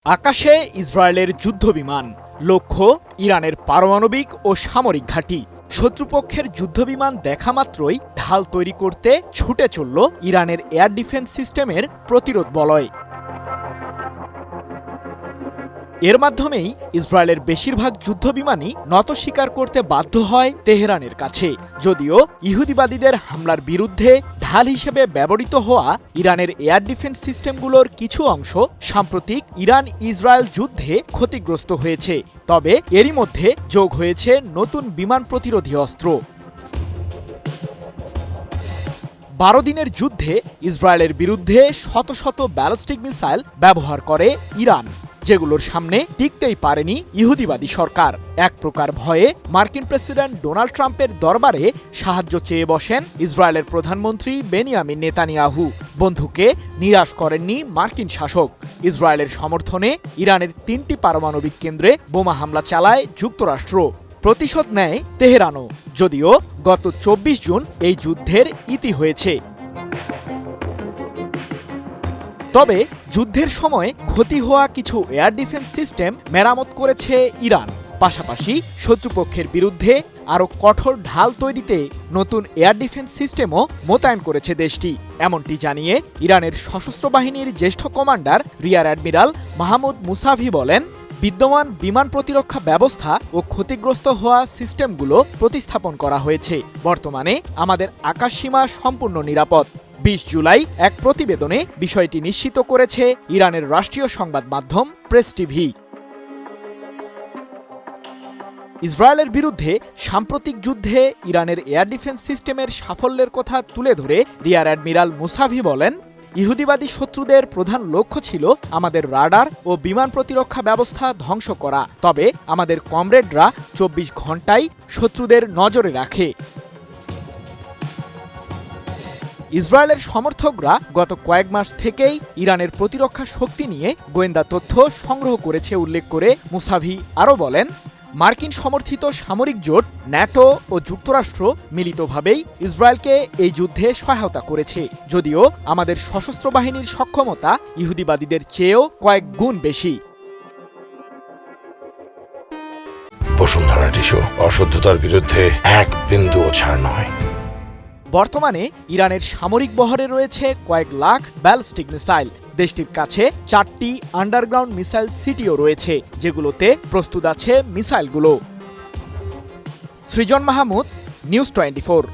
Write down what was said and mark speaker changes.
Speaker 1: আকাশে ইসরায়েলের যুদ্ধবিমান, লক্ষ্য ইরানের পারমাণবিক ও সামরিক ঘাঁটি। শত্রুপক্ষের যুদ্ধবিমান দেখা মাত্রই ঢাল তৈরি করতে ছুটে চলল ইরানের এয়ার ডিফেন্স সিস্টেমের প্রতিরোধ বলয়। এর মাধ্যমেই ইসরায়েলের বেশিরভাগ যুদ্ধবিমানই নত স্বীকার করতে বাধ্য হয় তেহরানের কাছে। যদিও ইহুদিবাদীদের হামলার বিরুদ্ধে ঢাল হিসেবে ব্যবহৃত হওয়া ইরানের এয়ার ডিফেন্স সিস্টেমগুলোর কিছু অংশ সাম্প্রতিক ইরান ইসরায়েল যুদ্ধে ক্ষতিগ্রস্ত হয়েছে। তবে এরই মধ্যে যোগ হয়েছে নতুন বিমান প্রতিরোধী অস্ত্র। 12 দিনের যুদ্ধে ইসরায়েলের বিরুদ্ধে শত শত ব্যালিস্টিক মিসাইল ব্যবহার করে ইরান, যেগুলোর সামনে টিকতেই পারেনি ইহুদিবাদী সরকার। এক প্রকার ভয়ে মার্কিন প্রেসিডেন্ট ডোনাল্ড ট্রাম্পের দরবারে সাহায্য চেয়ে বসেন ইসরায়েলের প্রধানমন্ত্রী বেনিয়ামিন নেতানিয়াহু। বন্ধুকে নিরাশ করেননি মার্কিন শাসক। ইসরায়েলের সমর্থনে ইরানের 3টি পারমাণবিক কেন্দ্রে বোমা হামলা চালায় যুক্তরাষ্ট্র। প্রতিশোধ নেয় তেহরানও, যদিও গত 24 জুন এই যুদ্ধের ইতি হয়েছে। তবে যুদ্ধের সময় ক্ষতি হওয়া কিছু এয়ার ডিফেন্স সিস্টেম মেরামত করেছে ইরান। পাশাপাশি শত্রুপক্ষের বিরুদ্ধে আরও কঠোর ঢাল তৈরিতে নতুন এয়ার ডিফেন্স সিস্টেমও মোতায়েন করেছে দেশটি। এমনটি জানিয়ে ইরানের সশস্ত্র বাহিনীর জ্যেষ্ঠ commander rear admiral Mahmud Musavi বলেন, বিদ্যমান বিমান প্রতিরক্ষা ব্যবস্থা ও ক্ষতিগ্রস্ত হওয়া সিস্টেমগুলো প্রতিস্থাপন করা হয়েছে। বর্তমানে আমাদের আকাশসীমা সম্পূর্ণ নিরাপদ। 20 জুলাই এক প্রতিবেদনে বিষয়টি নিশ্চিত করেছে ইরানের রাষ্ট্রীয় সংবাদ মাধ্যম প্রেস টিভি। ইসরায়েলের বিরুদ্ধে সাম্প্রতিক যুদ্ধে ইরানের এয়ার ডিফেন্স সিস্টেমের সাফল্যের কথা তুলে ধরে রিয়ার অ্যাডমিরাল মুসাভি বলেন, ইহুদিবাদী শত্রুদের প্রধান লক্ষ্য ছিল আমাদের রাডার ও বিমান প্রতিরক্ষা ব্যবস্থা ধ্বংস করা। তবে আমাদের কমরেডরা 24 ঘণ্টাই শত্রুদের নজরে রাখে। ইসরায়েলের সমর্থকরা গত কয়েক মাস থেকেই ইরানের প্রতিরক্ষা শক্তি নিয়ে গোয়েন্দা তথ্য সংগ্রহ করেছে উল্লেখ করে মুসাভি আরও বলেন, মার্কিন সমর্থিত সামরিক জোট ন্যাটো ও যুক্তরাষ্ট্র মিলিতভাবেই ইসরায়েলকে এই যুদ্ধে সহায়তা করেছে। যদিও আমাদের সশস্ত্র বাহিনীর সক্ষমতা ইহুদিবাদীদের চেয়েও কয়েক গুণ বেশি।
Speaker 2: বসুন্ধরা টিস্যু, অশুদ্ধতার বিরুদ্ধে এক বিন্দুও ছাড় নয়।
Speaker 1: বর্তমানে ইরানের সামরিক বহরে রয়েছে কয়েক লাখ ব্যালিস্টিক মিসাইল। দেশটির কাছে 4টি আন্ডারগ্রাউন্ড মিসাইল সিটিও রয়েছে, যেগুলোতে প্রস্তুত আছে মিসাইলগুলো। সৃজন মাহমুদ, নিউজ 24।